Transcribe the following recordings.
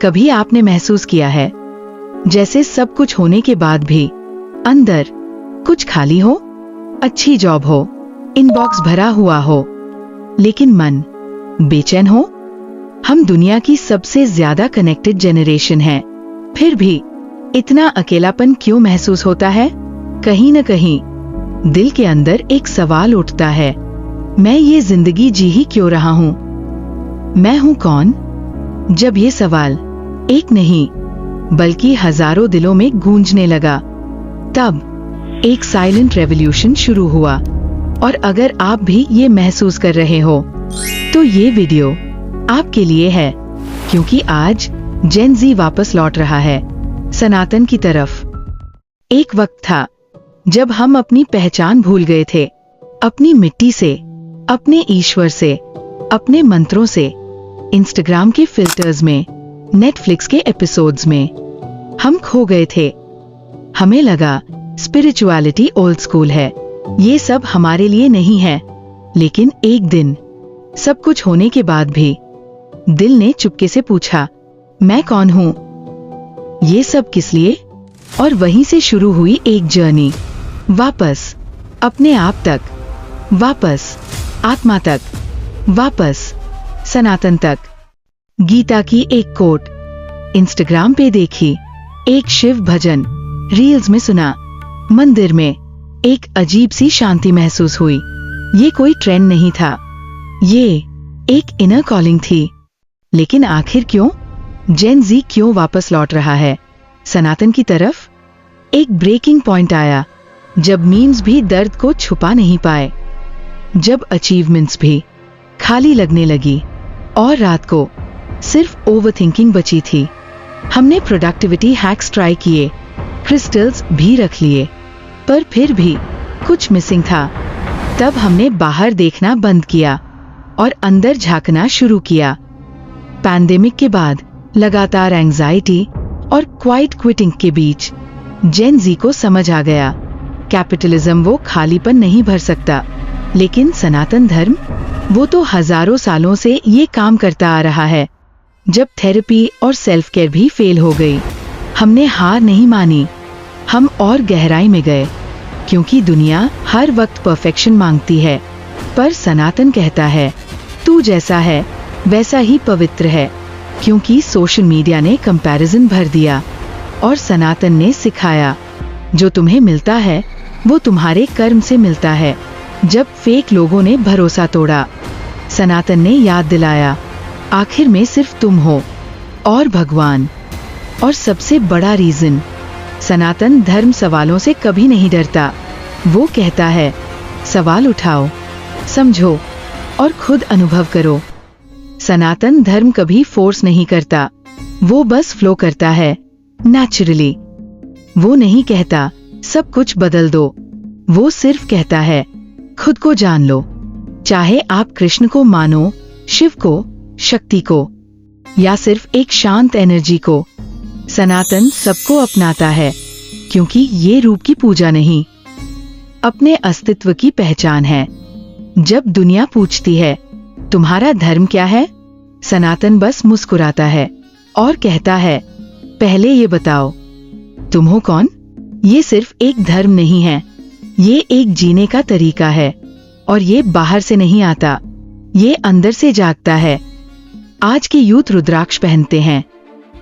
कभी आपने महसूस किया है जैसे सब कुछ होने के बाद भी अंदर कुछ खाली हो? अच्छी जॉब हो, इनबॉक्स भरा हुआ हो, लेकिन मन बेचैन हो। हम दुनिया की सबसे ज्यादा कनेक्टेड जनरेशन हैं, फिर भी इतना अकेलापन क्यों महसूस होता है? कहीं न कहीं दिल के अंदर एक सवाल उठता है, मैं ये जिंदगी जी ही क्यों रहा हूँ? मैं हूँ कौन? जब ये सवाल एक नहीं बल्कि हजारों दिलों में गूंजने लगा, तब एक साइलेंट रेवोल्यूशन शुरू हुआ। और अगर आप भी ये महसूस कर रहे हो तो ये वीडियो आपके लिए है, क्योंकि आज जेन ज़ी वापस लौट रहा है सनातन की तरफ। एक वक्त था जब हम अपनी पहचान भूल गए थे, अपनी मिट्टी से, अपने ईश्वर से, अपने मंत्रों से। इंस्टाग्राम के फिल्टर्स में, नेटफ्लिक्स के एपिसोड्स में हम खो गए थे। हमें लगा स्पिरिचुअलिटी ओल्ड स्कूल है, ये सब हमारे लिए नहीं है। लेकिन एक दिन सब कुछ होने के बाद भी दिल ने चुपके से पूछा, मैं कौन हूँ? ये सब किस लिए? और वहीं से शुरू हुई एक जर्नी, वापस अपने आप तक, वापस आत्मा तक, वापस सनातन तक। गीता की एक कोट इंस्टाग्राम पे देखी, एक शिव भजन रील्स में सुना, मंदिर में एक अजीब सी शांति महसूस हुई। ये कोई ट्रेंड नहीं था, ये एक इनर कॉलिंग थी। लेकिन आखिर क्यों? जेन ज़ी क्यों वापस लौट रहा है सनातन की तरफ? एक ब्रेकिंग पॉइंट आया जब मीम्स भी दर्द को छुपा नहीं पाए, जब अचीवमेंट्स भी खाली लगने लगी और रात को सिर्फ ओवरथिंकिंग बची थी। हमने प्रोडक्टिविटी हैक्स ट्राई किए, क्रिस्टल्स भी रख लिए, पर फिर भी कुछ मिसिंग था। तब हमने बाहर देखना बंद किया और अंदर झांकना शुरू किया। पैंडेमिक के बाद लगातार एंजाइटी और क्वाइट क्विटिंग के बीच जेन ज़ी को समझ आ गया, कैपिटलिज्म वो खालीपन नहीं भर सकता, लेकिन सनातन धर्म वो तो हजारों सालों से ये काम करता आ रहा है। जब थेरेपी और सेल्फ केयर भी फेल हो गई, हमने हार नहीं मानी, हम और गहराई में गए, क्योंकि दुनिया हर वक्त परफेक्शन मांगती है, पर सनातन कहता है तू जैसा है वैसा ही पवित्र है। क्योंकि सोशल मीडिया ने कंपैरिजन भर दिया और सनातन ने सिखाया, जो तुम्हें मिलता है वो तुम्हारे कर्म से मिलता है। जब फेक लोगों ने भरोसा तोड़ा, सनातन ने याद दिलाया, आखिर में सिर्फ तुम हो और भगवान। और सबसे बड़ा रीजन, सनातन धर्म सवालों से कभी नहीं डरता। वो कहता है सवाल उठाओ, समझो और खुद अनुभव करो। सनातन धर्म कभी फोर्स नहीं करता, वो बस फ्लो करता है नेचुरली। वो नहीं कहता सब कुछ बदल दो, वो सिर्फ कहता है खुद को जान लो। चाहे आप कृष्ण को मानो, शिव को, शक्ति को, या सिर्फ एक शांत एनर्जी को, सनातन सबको अपनाता है, क्योंकि ये रूप की पूजा नहीं, अपने अस्तित्व की पहचान है। जब दुनिया पूछती है तुम्हारा धर्म क्या है, सनातन बस मुस्कुराता है और कहता है पहले ये बताओ तुम हो कौन? ये सिर्फ एक धर्म नहीं है, ये एक जीने का तरीका है, और ये बाहर से नहीं आता, ये अंदर से जागता है। आज के यूथ रुद्राक्ष पहनते हैं,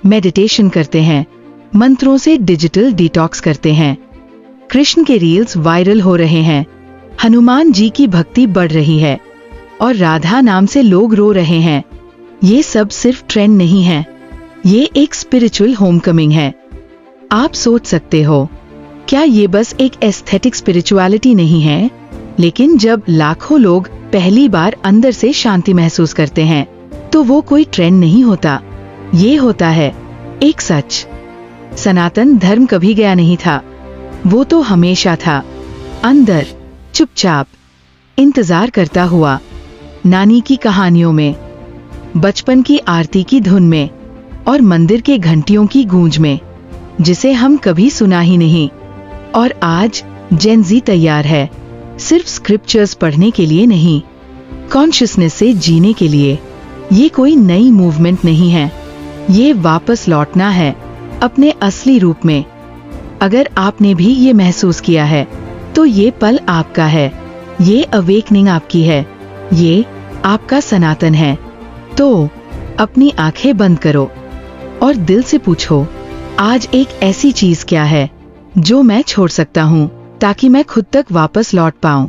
मेडिटेशन करते हैं, मंत्रों से डिजिटल डिटॉक्स करते हैं, कृष्ण के रील्स वायरल हो रहे हैं, हनुमान जी की भक्ति बढ़ रही है, और राधा नाम से लोग रो रहे हैं। ये सब सिर्फ ट्रेंड नहीं है, ये एक स्पिरिचुअल होमकमिंग है। आप सोच सकते हो, क्या ये बस एक एस्थेटिक स्पिरिचुअलिटी नहीं है? लेकिन जब लाखों लोग पहली बार अंदर से शांति महसूस करते हैं, तो वो कोई ट्रेंड नहीं होता, ये होता है एक सच। सनातन धर्म कभी गया नहीं था, वो तो हमेशा था, अंदर चुपचाप इंतजार करता हुआ, नानी की कहानियों में, बचपन की आरती की धुन में, और मंदिर के घंटियों की गूंज में, जिसे हम कभी सुना ही नहीं। और आज जेन ज़ी तैयार है, सिर्फ स्क्रिप्चर्स पढ़ने के लिए नहीं, कॉन्शियसनेस से जीने के लिए। ये कोई नई मूवमेंट नहीं है, ये वापस लौटना है अपने असली रूप में। अगर आपने भी ये महसूस किया है तो ये पल आपका है, ये अवेकनिंग आपकी है, ये आपका सनातन है। तो अपनी आंखें बंद करो और दिल से पूछो, आज एक ऐसी चीज क्या है जो मैं छोड़ सकता हूँ ताकि मैं खुद तक वापस लौट पाऊं।